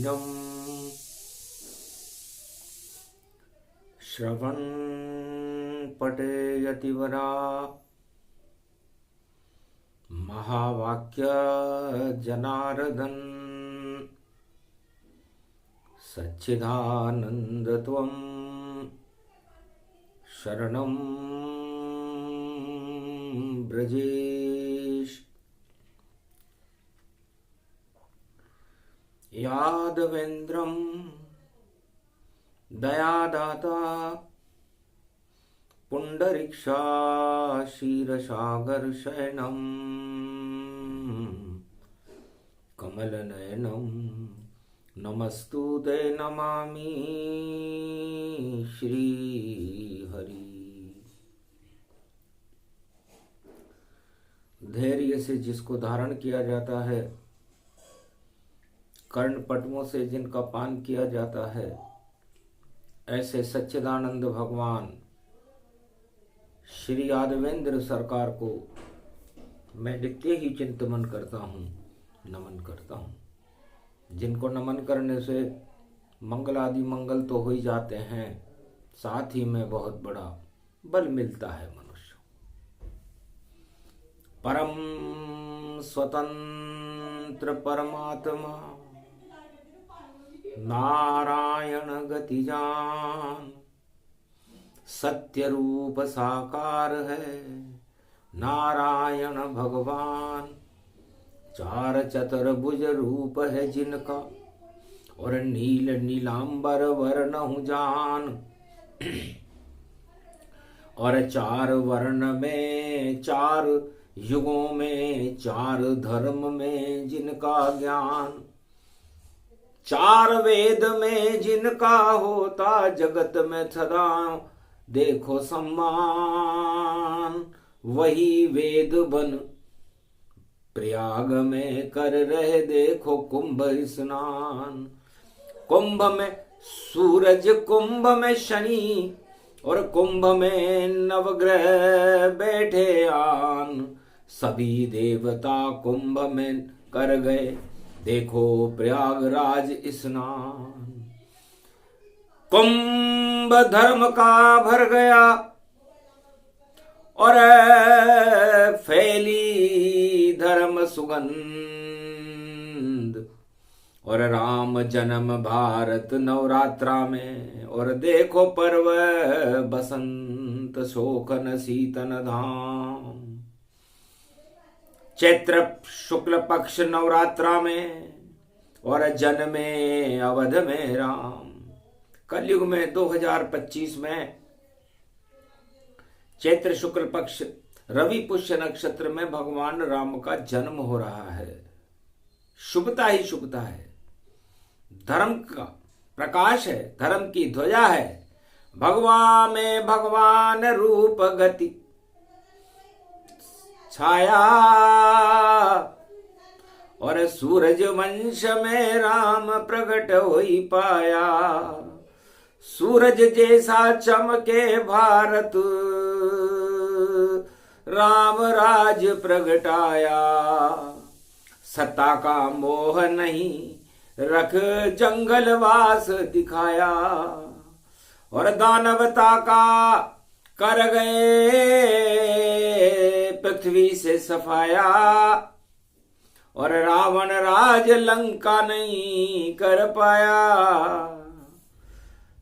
प्रतिदिनं श्रवण पटे यतिवरा महावाक्य जनार्दन सच्चिदानंदत्वं शरणं ब्रजेश। यादवेन्द्रं दयादाता पुंडरीक्षा क्षीरसागर शयनं कमलनयनं नमस्तुते नमामि श्रीहरि। धैर्य से जिसको धारण किया जाता है, कर्ण पटुओं से जिनका पान किया जाता है, ऐसे सच्चिदानंद भगवान श्री यादवेंद्र सरकार को मैं नित्य ही चिंतन करता हूँ, नमन करता हूँ। जिनको नमन करने से मंगल आदि मंगल तो हो ही जाते हैं, साथ ही में बहुत बड़ा बल मिलता है मनुष्य। परम स्वतंत्र परमात्मा नारायण गतिजान सत्य रूप साकार है नारायण भगवान। चार चतुर्भुज रूप है जिनका और नील नीलांबर वर्ण जान। और चार वर्ण में, चार युगों में, चार धर्म में जिनका ज्ञान, चार वेद में जिनका होता जगत में सदा देखो सम्मान। वही वेद बन प्रयाग में कर रहे देखो कुंभ स्नान। कुंभ में सूरज, कुंभ में शनि और कुंभ में नवग्रह बैठे आन। सभी देवता कुंभ में कर गए देखो प्रयागराज स्नान। कुंभ धर्म का भर गया और फैली धर्म सुगंध। और राम जन्म भारत नवरात्रा में और देखो पर्व बसंत शोकन शीतन धाम। चैत्र शुक्ल पक्ष नवरात्रा में और जन्मे अवध में राम। कलयुग में 2025 में चैत्र शुक्ल पक्ष रवि पुष्य नक्षत्र में भगवान राम का जन्म हो रहा है। शुभता ही शुभता है, धर्म का प्रकाश है, धर्म की ध्वजा है। भगवान में भगवान रूप गति छाया और सूरज वंश में राम प्रकट होई पाया। सूरज जैसा चमके भारत राम राज प्रगटाया। सत्ता का मोह नहीं रख जंगलवास दिखाया। और दानवता का कर गए पृथ्वी से सफाया। और रावण राज लंका नहीं कर पाया।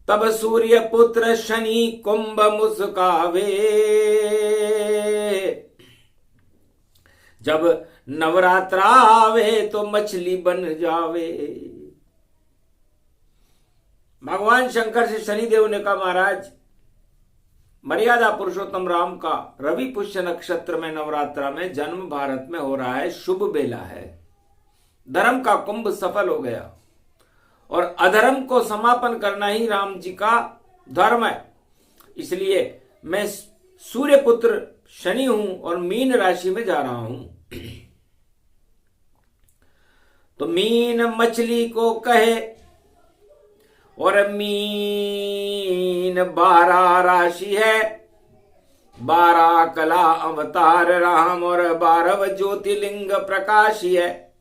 तब सूर्य पुत्र शनि कुंभ मुस्कावे। जब नवरात्रा आवे तो मछली बन जावे। भगवान शंकर से शनिदेव ने कहा, महाराज मर्यादा पुरुषोत्तम राम का रवि पुष्य नक्षत्र में नवरात्रा में जन्म भारत में हो रहा है, शुभ बेला है। धर्म का कुंभ सफल हो गया और अधर्म को समापन करना ही राम जी का धर्म है। इसलिए मैं सूर्य पुत्र शनि हूं और मीन राशि में जा रहा हूं। तो मीन मछली को कहे और मीन 12 राशि है, 12 कला अवतार राम और 12 ज्योतिर्लिंग प्रकाश है।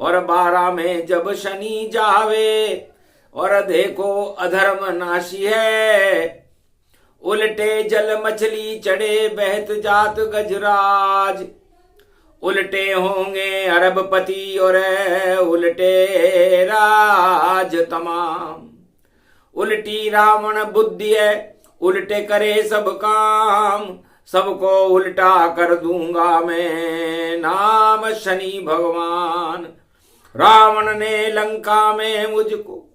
और 12 में जब शनि जावे, और देखो अधर्म नाशी है, उल्टे जल मछली चढ़े बहत जात गजराज, उल्टे होंगे अरबपति और उल्टे राज तमाम, उल्टी रावण बुद्धि है, उल्टे करे सब काम, सबको उल्टा कर दूंगा मैं, नाम शनि भगवान। रावण ने लंका में मुझको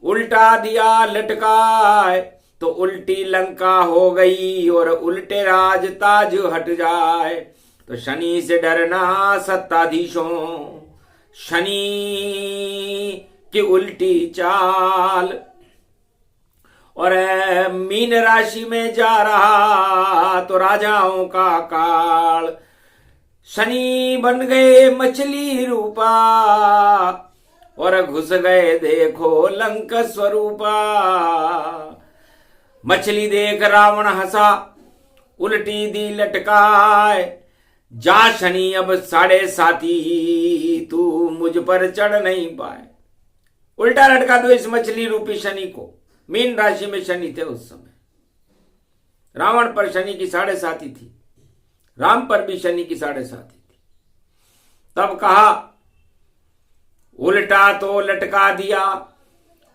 उल्टा दिया लटकाए, तो उल्टी लंका हो गई और उल्टे राज ताज हट जाए। तो शनि से डरना सत्ताधीशों, शनि की उल्टी चाल। और मीन राशि में जा रहा तो राजाओं का काल, शनि बन गए मछली रूपा, और घुस गए देखो लंक स्वरूपा। मछली देख रावण हंसा, उल्टी दी लटकाए, जा शनि अब 7.5 तू मुझ पर चढ़ नहीं पाए। उल्टा लटका दो इस मछली रूपी शनि को। मीन राशि में शनि थे उस समय, रावण पर शनि की 7.5 थी, राम पर भी शनि की 7.5 थी। तब कहा उल्टा तो लटका दिया,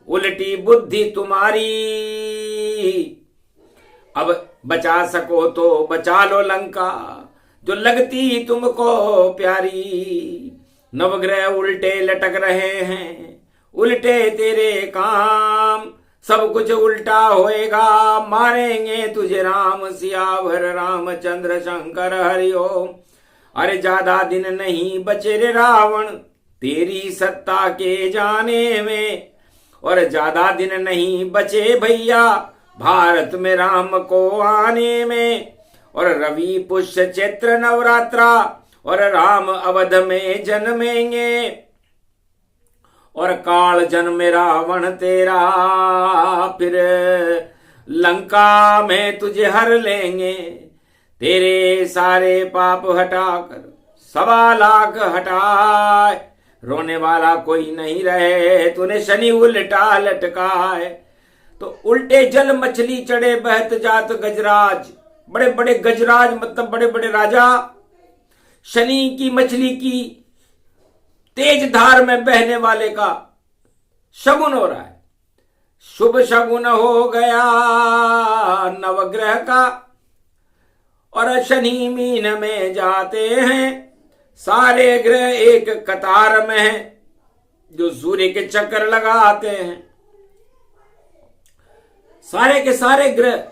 उल्टी बुद्धि तुम्हारी, अब बचा सको तो बचा लो लंका, जो लगती तुमको प्यारी। नवग्रह उल्टे लटक रहे हैं, उल्टे तेरे काम, सब कुछ उल्टा होएगा, मारेंगे तुझे राम सियावर रामचंद्र शंकर हरिओम। अरे ज्यादा दिन नहीं बचे रे रावण तेरी सत्ता के जाने में, और ज्यादा दिन नहीं बचे भैया भारत में राम को आने में। और रवि पुष्य चैत्र नवरात्रा और राम अवध में जन्मेंगे, और काल जन्म रावण तेरा, फिर लंका में तुझे हर लेंगे। तेरे सारे पाप हटाकर 1.25 लाख हटाए, रोने वाला कोई नहीं रहे, तूने शनि उल्टा लटकाए। तो उल्टे जल मछली चढ़े बहत जात गजराज, बड़े बड़े गजराज मतलब बड़े बड़े राजा शनि की मछली की तेज धार में बहने वाले का शगुन हो रहा है। शुभ शगुन हो गया नवग्रह का, और शनि मीन में जाते हैं, सारे ग्रह एक कतार में हैं जो सूर्य के चक्कर लगाते हैं। सारे के सारे ग्रह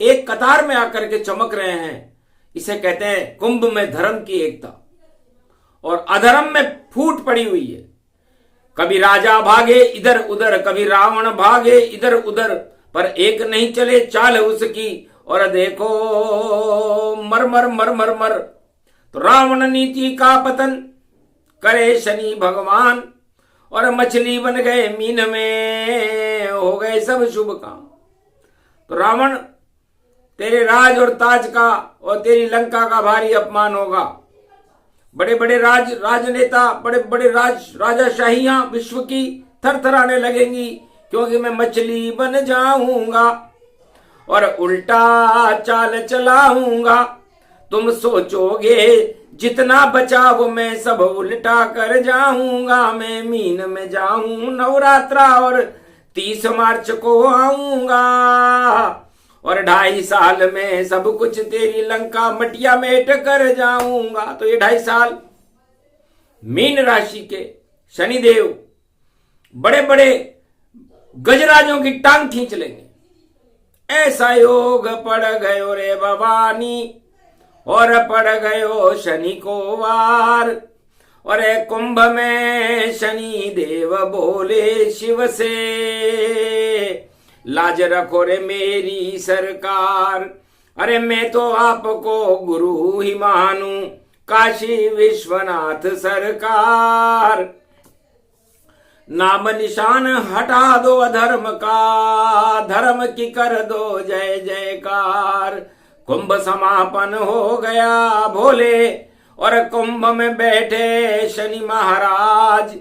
एक कतार में आकर के चमक रहे हैं। इसे कहते हैं कुंभ में धर्म की एकता, और अधर्म में फूट पड़ी हुई है। कभी राजा भागे इधर उधर, कभी रावण भागे इधर उधर, पर एक नहीं चले चाल उसकी, और देखो मर मर मर मर मर। तो रावण नीति का पतन करे शनि भगवान, और मछली बन गए मीन में, हो गए सब शुभ काम। तो रावण तेरे राज और ताज का और तेरी लंका का भारी अपमान होगा। बड़े बड़े राजनेता, बड़े बड़े राजाशाहियां विश्व की थरथराने लगेंगी, क्योंकि मैं मछली बन जाऊंगा और उल्टा चाल चलाऊंगा। तुम सोचोगे जितना बचा वो मैं सब उल्टा कर जाऊंगा। मैं मीन में जाऊं नवरात्रा और 30 मार्च को आऊंगा, और 2.5 साल में सब कुछ तेरी लंका मटिया मेट कर जाऊंगा। तो ये 2.5 साल मीन राशि के शनिदेव बड़े बड़े गजराजों की टांग खींच लेंगे। ऐसा योग पड़ गयो रे भवानी, और पड़ गयो शनि को वार। और कुंभ में शनि देव बोले शिव से, लाज रखो रे मेरी सरकार। अरे मैं तो आपको गुरु ही मानूं, काशी विश्वनाथ सरकार। नाम निशान हटा दो अधर्म का, धर्म की कर दो जय जयकार। कुंभ समापन हो गया भोले, और कुंभ में बैठे शनि महाराज।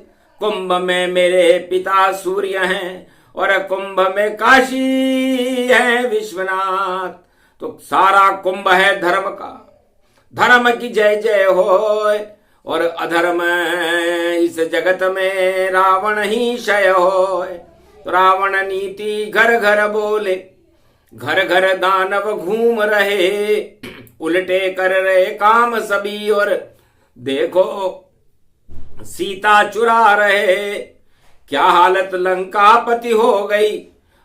कुंभ में मेरे पिता सूर्य हैं और कुंभ में काशी है विश्वनाथ। तो सारा कुंभ है धर्म का, धर्म की जय जय होय, और अधर्म इस जगत में रावण ही क्षय होय। तो रावण नीति घर घर बोले, घर घर दानव घूम रहे, उल्टे कर रहे काम सभी, और देखो सीता चुरा रहे। क्या हालत लंकापति हो गई,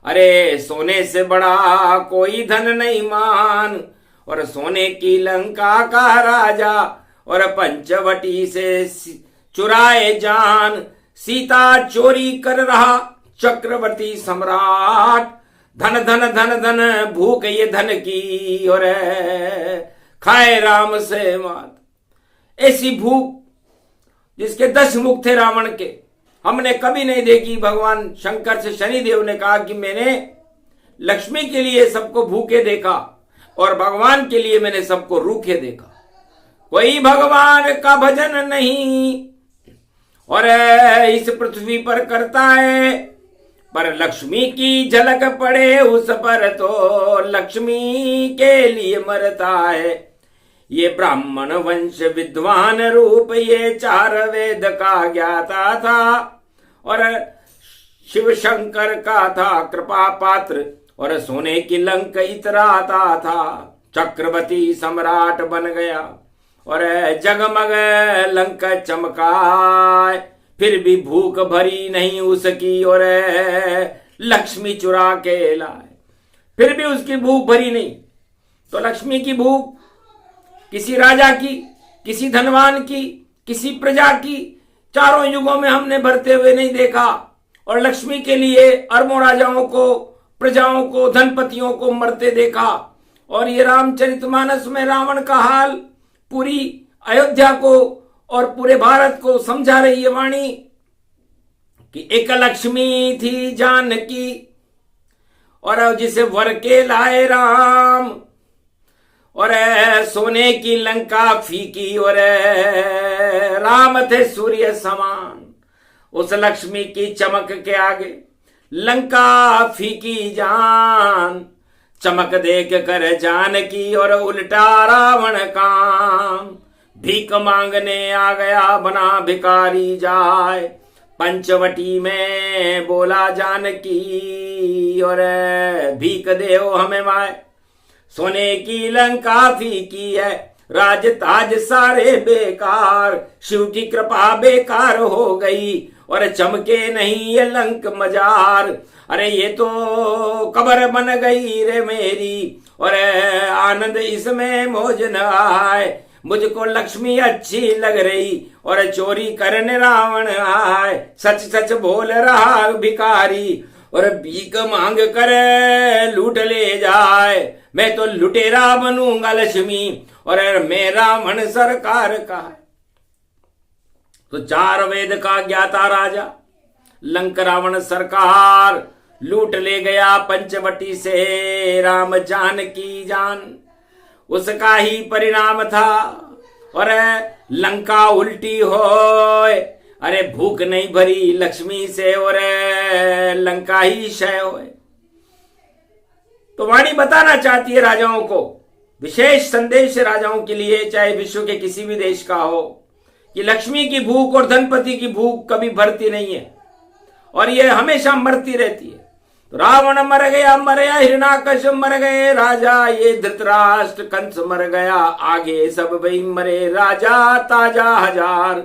अरे सोने से बड़ा कोई धन नहीं मान, और सोने की लंका का राजा और पंचवटी से चुराए जान। सीता चोरी कर रहा चक्रवर्ती सम्राट, धन धन धन धन भूख ये धन की, और खाए राम से मात। ऐसी भूख जिसके 10 मुख थे रावण के, हमने कभी नहीं देखी। भगवान शंकर से शनिदेव ने कहा कि मैंने लक्ष्मी के लिए सबको भूखे देखा और भगवान के लिए मैंने सबको रूखे देखा। कोई भगवान का भजन नहीं और इस पृथ्वी पर करता है, पर लक्ष्मी की झलक पड़े उस पर तो लक्ष्मी के लिए मरता है। ये ब्राह्मण वंश विद्वान रूप ये 4 वेद का ज्ञाता था, और शिव शंकर का था कृपा पात्र, और सोने की लंक इतराता था। चक्रवर्ती सम्राट बन गया और जगमग लंक चमकाए, फिर भी भूख भरी नहीं उसकी, और लक्ष्मी चुरा के लाए, फिर भी उसकी भूख भरी नहीं। तो लक्ष्मी की भूख किसी राजा की, किसी धनवान की, किसी प्रजा की चारों युगों में हमने भरते हुए नहीं देखा। और लक्ष्मी के लिए अरबों राजाओं को, प्रजाओं को, धनपतियों को मरते देखा। और ये रामचरितमानस में रावण का हाल पूरी अयोध्या को और पूरे भारत को समझा रही है वाणी कि एक लक्ष्मी थी जानकी, और जिसे वर के लाए राम, और सोने की लंका फीकी, और राम थे सूर्य समान। उस लक्ष्मी की चमक के आगे लंका फीकी जान, चमक देख कर जानकी और उल्टा रावण काम। भीख मांगने आ गया बना भिखारी जाए, पंचवटी में बोला जानकी, और भीख देओ हमें माए। सोने की लंका फीकी है, राज ताज सारे बेकार, शिव की कृपा बेकार हो गई, और चमके नहीं ये लंक मजार। अरे ये तो कब्र बन गई रे मेरी, और आनंद इसमें मौज न आए। मुझको लक्ष्मी अच्छी लग रही और चोरी करने रावण आए। सच सच बोल रहा भिखारी, और भीख मांग कर लूट ले जाए। मैं तो लुटेरा बनूंगा लक्ष्मी, और मेरा मन सरकार का है। तो 4 वेद का ज्ञाता राजा लंक रावण सरकार लूट ले गया पंचवटी से राम जानकी जान। उसका ही परिणाम था, और लंका उल्टी होए। अरे भूख नहीं भरी लक्ष्मी से, और लंका ही क्षय होए। तो वाणी बताना चाहती है राजाओं को, विशेष संदेश राजाओं के लिए, चाहे विश्व के किसी भी देश का हो, कि लक्ष्मी की भूख और धनपति की भूख कभी भरती नहीं है, और ये हमेशा मरती रहती है। तो रावण मर गया, हिरण्याकश्यप मर गए राजा, ये धृतराष्ट्र कंस मर गया, आगे सब वही मरे राजा ताजा हजार।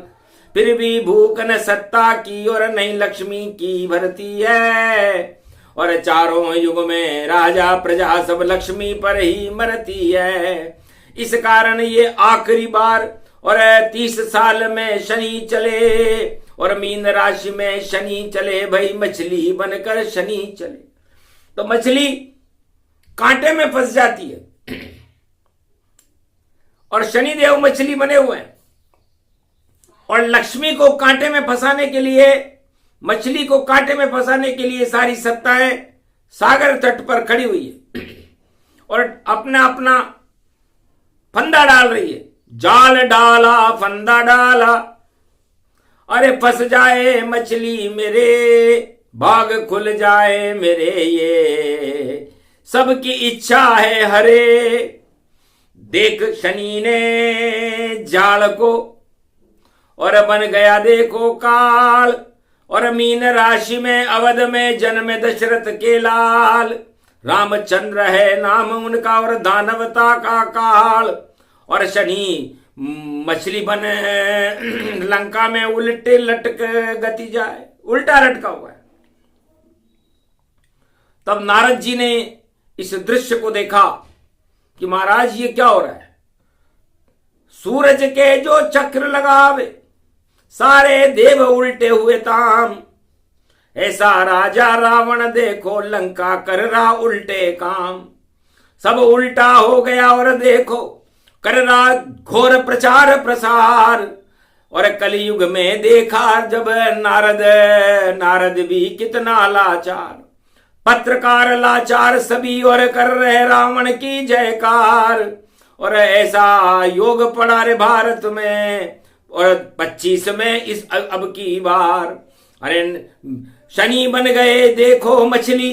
फिर भी भूख न सत्ता की और नहीं लक्ष्मी की भरती है, और चारों युग में राजा प्रजा सब लक्ष्मी पर ही मरती है। इस कारण ये आखिरी बार, और 30 साल में शनि चले, और मीन राशि में शनि चले, भाई मछली बनकर शनि चले। तो मछली कांटे में फंस जाती है, और शनिदेव मछली बने हुए हैं, और लक्ष्मी को कांटे में फंसाने के लिए, मछली को कांटे में फंसाने के लिए सारी सत्ताएं सागर तट पर खड़ी हुई है, और अपना अपना फंदा डाल रही है। जाल डाला फंदा डाला, अरे फंस जाए मछली मेरे, भाग खुल जाए मेरे, ये सबकी इच्छा है हरे। देख शनि ने जाल को और बन गया देखो काल, और मीन राशि में अवध में जन्मे दशरथ के लाल। रामचंद्र है नाम उनका और दानवता का काल, और शनि मछली बने लंका में उल्टे लटक गति जाए, उल्टा लटका हुआ है। तब नारद जी ने इस दृश्य को देखा कि महाराज ये क्या हो रहा है। सूरज के जो चक्र लगावे, सारे देव उल्टे हुए ताम। ऐसा राजा रावण देखो, लंका कर रहा उल्टे काम। सब उल्टा हो गया और देखो कर रहा घोर प्रचार प्रसार। और कलयुग में देखा जब नारद भी कितना लाचार। पत्रकार लाचार सभी और कर रहे रावण की जयकार। और ऐसा योग पड़ा रे भारत में, और 25 में इस अब की बार। अरे शनि बन गए देखो मछली,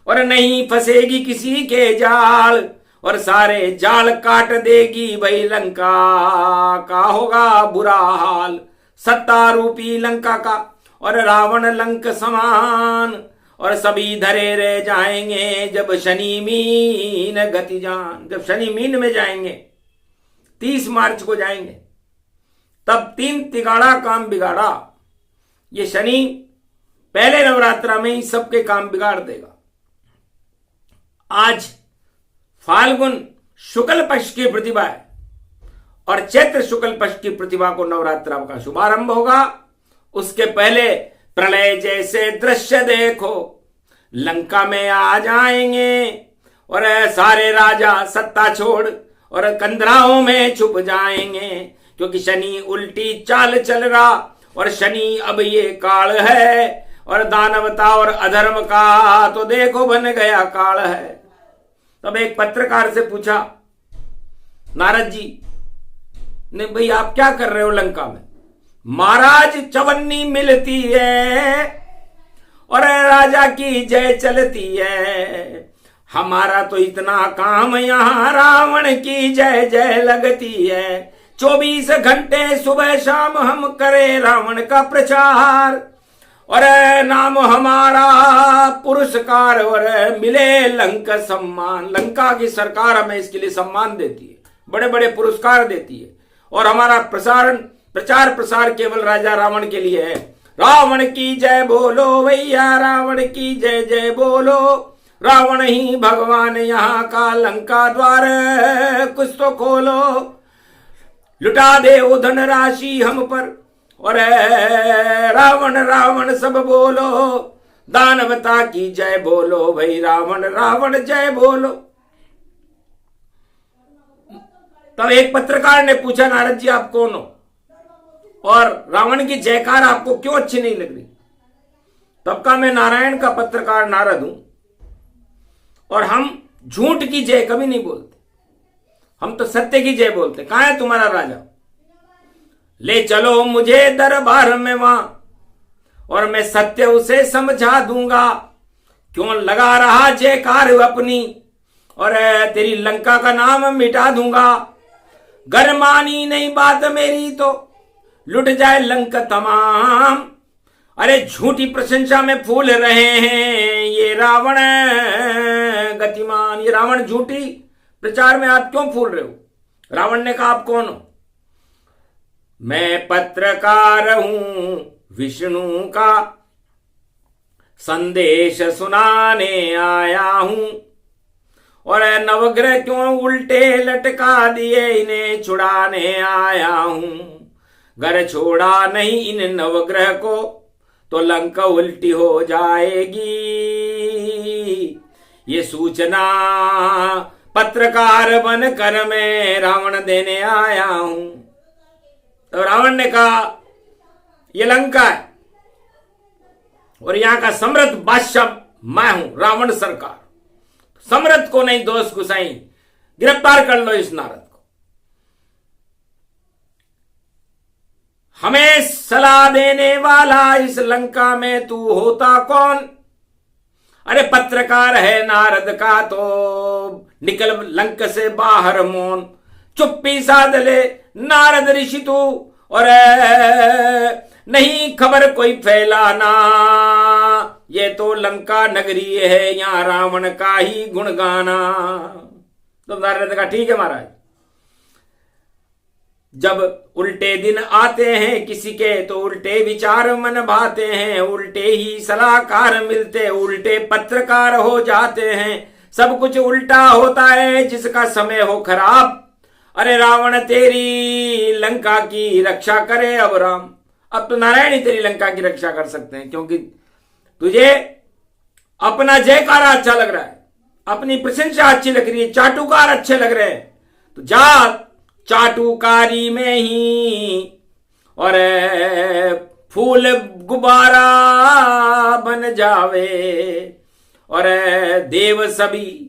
और नहीं फंसेगी किसी के जाल। और सारे जाल काट देगी भाई लंका, का होगा बुरा हाल। सत्ता रूपी लंका का और रावण लंक समान। और सभी धरे रह जाएंगे जब शनि मीन गति जान। जब शनि मीन में जाएंगे, 30 मार्च को जाएंगे, तब 3 तिगाड़ा काम बिगाड़ा। ये शनि पहले नवरात्रा में ही सबके काम बिगाड़ देगा। आज फाल्गुन शुक्ल पक्ष की प्रतिभा है, और चैत्र शुक्ल पक्ष की प्रतिभा को नवरात्रा का शुभारंभ होगा। उसके पहले प्रलय जैसे दृश्य देखो, लंका में आ जाएंगे। और सारे राजा सत्ता छोड़ और कंदराओं में छुप जाएंगे, क्योंकि शनि उल्टी चाल चल रहा। और शनि अब ये काल है, और दानवता और अधर्म का तो देखो बन गया काल है। तब एक पत्रकार से पूछा नारद जी ने, भाई आप क्या कर रहे हो लंका में। महाराज चवन्नी मिलती है और राजा की जय चलती है। हमारा तो इतना काम यहां रावण की जय जय लगती है। 24 घंटे सुबह शाम हम करें रावण का प्रचार। और नाम हमारा पुरस्कार और मिले लंका सम्मान। लंका की सरकार हमें इसके लिए सम्मान देती है, बड़े बड़े पुरस्कार देती है। और हमारा प्रचार प्रसार केवल राजा रावण के लिए है। रावण की जय बोलो भैया, रावण की जय जय बोलो। रावण ही भगवान यहाँ का, लंका द्वार कुछ तो खोलो। लुटा दे वो धन राशि हम पर, और रावण रावण सब बोलो। दानवता की जय बोलो भाई, रावण रावण जय बोलो। तब एक पत्रकार ने पूछा नारद जी आप कौन हो, और रावण की जयकार आपको क्यों अच्छी नहीं लग रही। तब का मैं नारायण का पत्रकार नारद हूं, और हम झूठ की जय कभी नहीं बोलते, हम तो सत्य की जय बोलते। कहां है तुम्हारा राजा, ले चलो मुझे दरबार में वहां, और मैं सत्य उसे समझा दूंगा। क्यों लगा रहा जयकार अपनी, और तेरी लंका का नाम मिटा दूंगा। गर मानी नहीं बात मेरी तो लुट जाए लंका तमाम। अरे झूठी प्रशंसा में फूल रहे हैं ये रावण गतिमान। ये रावण झूठी प्रचार में आप क्यों फूल रहे हो। रावण ने कहा आप कौन हो। मैं पत्रकार हूं विष्णु का, संदेश सुनाने आया हूं। और नवग्रह क्यों उल्टे लटका दिए, इन्हें छुड़ाने आया हूं। घर छोड़ा नहीं इन नवग्रह को, तो लंका उल्टी हो जाएगी। ये सूचना पत्रकार बनकर मैं रावण देने आया हूं। तो रावण ने कहा ये लंका है, और यहां का सम्राट बादशाह मैं हूं, रावण सरकार। सम्राट को नहीं दोष गुसाई, गिरफ्तार कर लो इस नारद को। हमें सलाह देने वाला इस लंका में तू होता कौन? अरे पत्रकार है नारद का तो निकल लंक से बाहर मौन। चुप्पी साध ले नारद ऋषि तू, और नहीं खबर कोई फैलाना, ये तो लंका नगरी है यहां रावण का ही गुण गाना। तो नारद का ठीक है महाराज, जब उल्टे दिन आते हैं किसी के तो उल्टे विचार मन भाते हैं, उल्टे ही सलाहकार मिलते उल्टे पत्रकार हो जाते हैं। सब कुछ उल्टा होता है जिसका समय हो खराब। अरे रावण तेरी लंका की रक्षा करे अब राम। अब तो नारायण ही तेरी लंका की रक्षा कर सकते हैं, क्योंकि तुझे अपना जयकारा अच्छा लग रहा है, अपनी प्रशंसा अच्छी लग रही है, चाटुकार अच्छे लग रहे हैं, तो जा चाटुकारी में ही और फूल गुब्बारा बन जावे, और देव सभी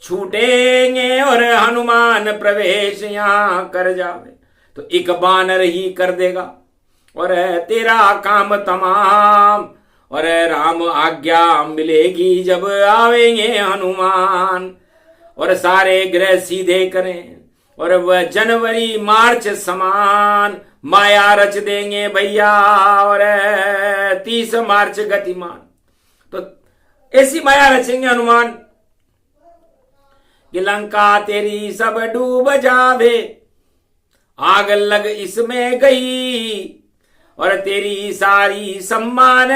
छूटेंगे और हनुमान प्रवेश यहां कर जावे। तो एक बानर ही कर देगा और तेरा काम तमाम, और राम आज्ञा मिलेगी जब आवेंगे हनुमान। और सारे ग्रह सीधे करें और वह जनवरी मार्च समान, माया रच देंगे भैया और 30 मार्च गतिमान। तो ऐसी माया रचेंगे हनुमान कि लंका तेरी सब डूब जावे, आग लग इसमें गई, और तेरी सारी सम्मान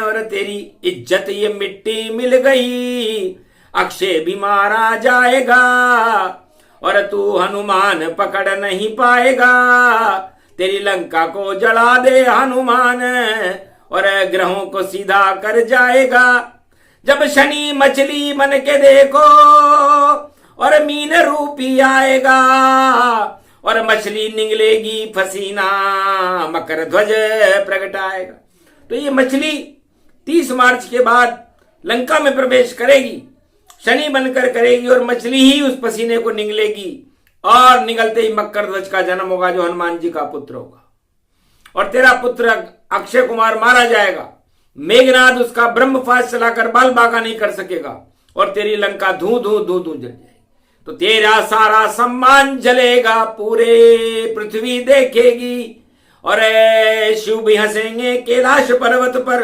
और तेरी इज्जत ये मिट्टी मिल गई। अक्षय भी मारा जाएगा और तू हनुमान पकड़ नहीं पाएगा। तेरी लंका को जला दे हनुमान और ग्रहों को सीधा कर जाएगा। जब शनि मछली बन के देखो और मीन रूपी आएगा, और मछली निगलेगी फसीना, मकर ध्वज प्रगटाएगा। तो ये मछली 30 मार्च के बाद लंका में प्रवेश करेगी, शनि बनकर करेगी, और मछली ही उस पसीने को निगलेगी, और निगलते ही मकर ध्वज का जन्म होगा जो हनुमान जी का पुत्र होगा। और तेरा पुत्र अक्षय कुमार मारा जाएगा, मेघनाद उसका ब्रह्मपाश चलाकर बाल बाका नहीं कर सकेगा, और तेरी लंका धू धू धू धू जल जाएगी। तो तेरा सारा सम्मान जलेगा, पूरे पृथ्वी देखेगी, और शिव भी हंसेंगे कैलाश पर्वत पर,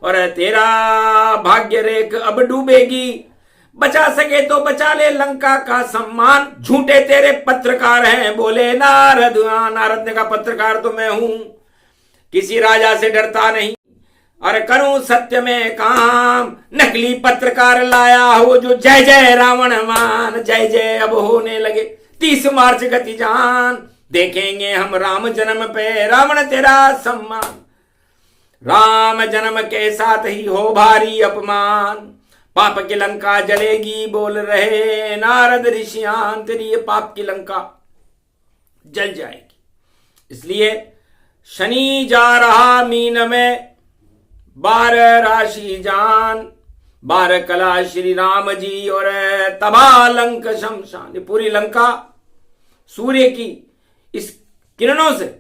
और तेरा भाग्य रेख अब डूबेगी। बचा सके तो बचा ले लंका का सम्मान। झूठे तेरे पत्रकार हैं बोले नारद। नारद ने कहा पत्रकार तो मैं हूं, किसी राजा से डरता नहीं, और करूं सत्य में काम। नकली पत्रकार लाया हो जो जय जय रावण मान, जय जय अब होने लगे 30 मार्च गति जान। देखेंगे हम राम जन्म पे रावण तेरा सम्मान, राम जन्म के साथ ही हो भारी अपमान। पाप की लंका जलेगी बोल रहे नारद ऋषियान, तेरी ये पाप की लंका जल जाएगी। इसलिए शनि जा रहा मीन में, 12 राशि जान, 12 कला श्री राम जी, और तबाह लंक शमशान। ये पूरी लंका सूर्य की इस किरणों से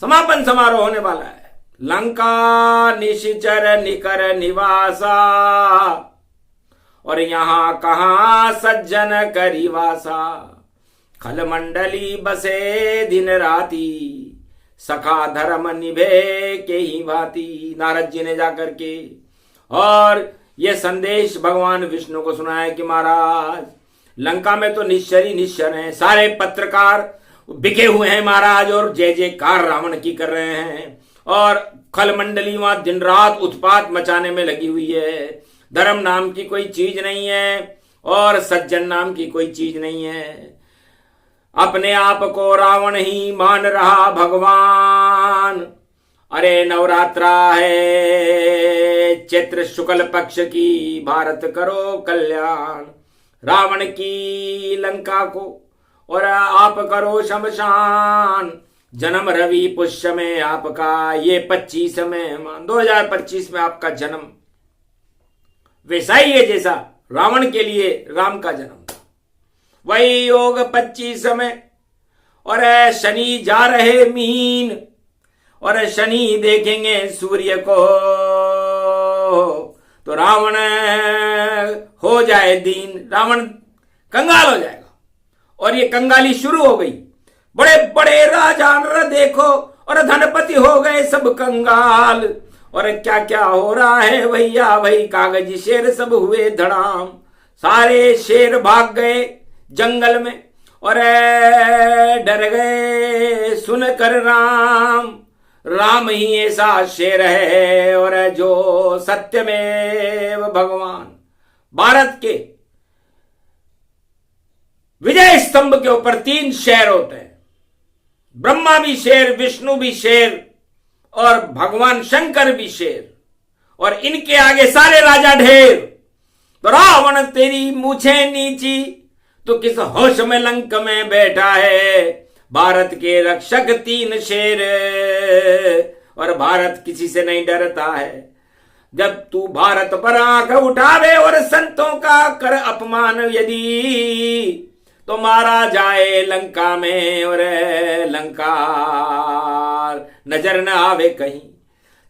समापन समारोह होने वाला है। लंका निशिचर निकर निवासा, और यहां कहां सज्जन करिवासा। खल मंडली बसे दिन राती, सखा धर्म निभे के ही भांति। नारद जी ने जाकर के और यह संदेश भगवान विष्णु को सुनाया कि महाराज लंका में तो निश्चर ही निश्चर हैं, सारे पत्रकार बिके हुए हैं महाराज, और जय जयकार रावण की कर रहे हैं, और खल मंडली वहां दिन रात उत्पात मचाने में लगी हुई है। धर्म नाम की कोई चीज नहीं है और सज्जन नाम की कोई चीज नहीं है। अपने आप को रावण ही मान रहा भगवान। अरे नवरात्रा है चैत्र शुक्ल पक्ष की, भारत करो कल्याण। रावण की लंका को और आप करो शमशान। जन्म रवि पुष्य में आपका, ये 25 में 2025 में आपका जन्म वैसा ही है जैसा रावण के लिए राम का जन्म था। वही योग 25 में, और शनि जा रहे मीन, और शनि देखेंगे सूर्य को तो रावण हो जाए दीन, रावण कंगाल हो जाएगा। और ये कंगाली शुरू हो गई। बड़े बड़े राजा देखो और धनपति हो गए सब कंगाल। और क्या क्या हो रहा है भैया, वही कागजी शेर सब हुए धड़ाम। सारे शेर भाग गए जंगल में और डर गए सुनकर राम। राम ही ऐसा शेर है और जो सत्यमेव भगवान। भारत के विजय स्तंभ के ऊपर 3 शेर होते हैं, ब्रह्मा भी शेर, विष्णु भी शेर और भगवान शंकर भी शेर, और इनके आगे सारे राजा ढेर। तो रावण तेरी मूछें नीची, तो किस होश में लंक में बैठा है। भारत के रक्षक 3 शेर और भारत किसी से नहीं डरता है। जब तू भारत पर आंख उठावे और संतों का कर अपमान यदि, तो मारा जाए लंका में और लंका नजर न आवे कहीं।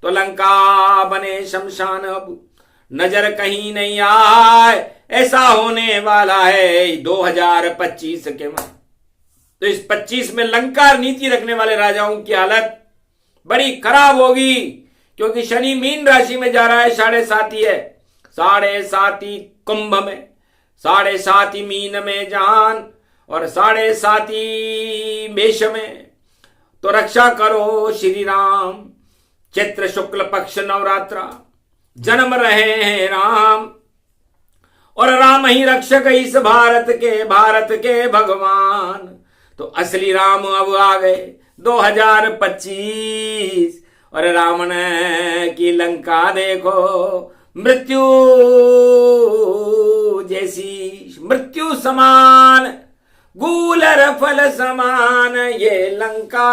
तो लंका बने शमशान अब नजर कहीं नहीं आए। ऐसा होने वाला है 2025 के में। तो इस 25 में लंका नीति रखने वाले राजाओं की हालत बड़ी खराब होगी, क्योंकि शनि मीन राशि में जा रहा है, 7.5 है, 7.5 कुंभ में, 7.5 मीन में जान और 7.5 मेष में। तो रक्षा करो श्री राम। चैत्र शुक्ल पक्ष नवरात्रा, जन्म रहे हैं राम और राम ही रक्षक इस भारत के भगवान। तो असली राम अब आ गए 2025 और रावण की लंका देखो मृत्यु जैसी, मृत्यु समान, गूलर फल समान ये लंका।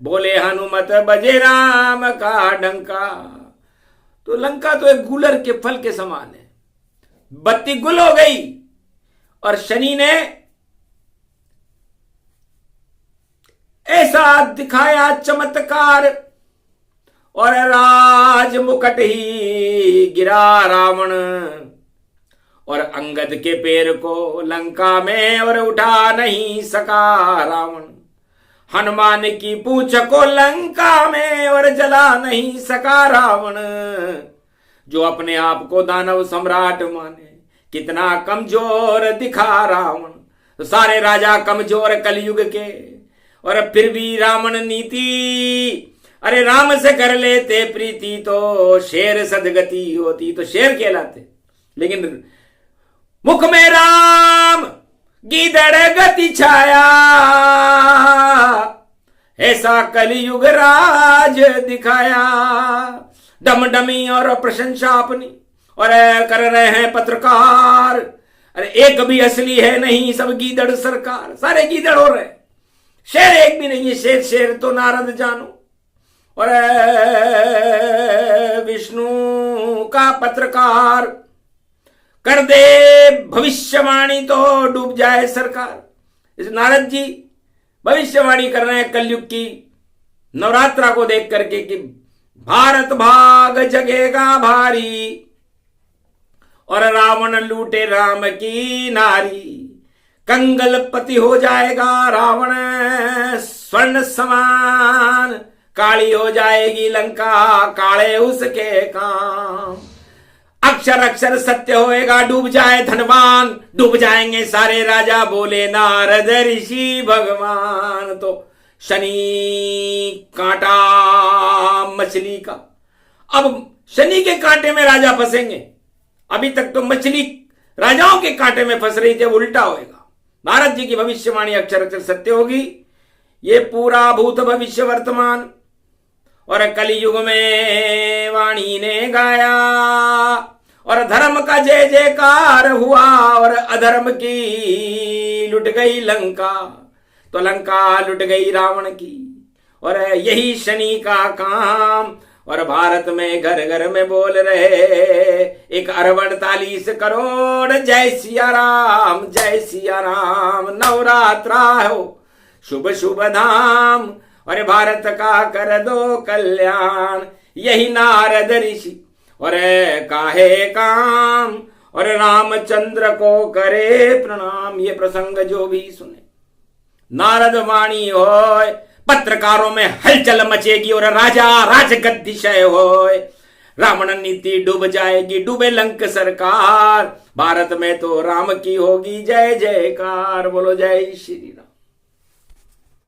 बोले हनुमत बजे राम का डंका। तो लंका तो एक गूलर के फल के समान है। बत्ती गुल हो गई और शनि ने ऐसा दिखाया चमत्कार और राज मुकुट ही गिरा रावण और अंगद के पैर को लंका में और उठा नहीं सका रावण। हनुमान की पूंछ को लंका में और जला नहीं सका रावण। जो अपने आप को दानव सम्राट माने, कितना कमजोर दिखा रावण। तो सारे राजा कमजोर कलयुग के, और फिर भी रावण नीति, अरे राम से कर लेते प्रीति तो शेर सदगति होती। तो शेर कहलाते, लेकिन मुख में राम गीदड़ गति छाया। ऐसा कलयुग राज दिखाया। डमडमी और प्रशंसा अपनी और कर रहे हैं पत्रकार। अरे एक भी असली है नहीं, सब गीदड़ सरकार, सारे गीदड़ हो रहे। शेर एक भी नहीं है। शेर शेर तो नारद जानो और विष्णु का पत्रकार। कर दे भविष्यवाणी तो डूब जाए सरकार। इस नारद जी भविष्यवाणी कर रहे हैं कलयुग की नवरात्रा को देख करके कि भारत भाग जगेगा भारी और रावण लूटे राम की नारी। कंगलपति हो जाएगा रावण स्वर्ण समान। काली हो जाएगी लंका, काले उसके काम। अक्षर अक्षर सत्य होएगा, डूब जाए धनवान, डूब जाएंगे सारे राजा, बोले नारद ऋषि भगवान। तो शनि कांटा मछली का, अब शनि के कांटे में राजा फंसेंगे। अभी तक तो मछली राजाओं के कांटे में फंस रही थी, उल्टा होएगा। नारद जी की भविष्यवाणी अक्षर अक्षर सत्य होगी। ये पूरा भूत भविष्य वर्तमान और कलयुग में वाणी ने गाया और धर्म का जय जयकार हुआ और अधर्म की लुट गई लंका। तो लंका लुट गई रावण की और यही शनि का काम और भारत में घर घर में बोल रहे 1,48 करोड़ जय सिया राम, जय सिया राम। नवरात्रा हो शुभ शुभ धाम, और भारत का कर दो कल्याण। यही नारद ऋषि और काहे काम, और रामचंद्र को करे प्रणाम। ये प्रसंग जो भी सुने नारद वाणी होय, पत्रकारों में हलचल मचेगी और राजा राजगद्दिशय होय। रावण नीति डूब जाएगी, डूबे लंक सरकार। भारत में तो राम की होगी जय जयकार। बोलो जय श्री राम।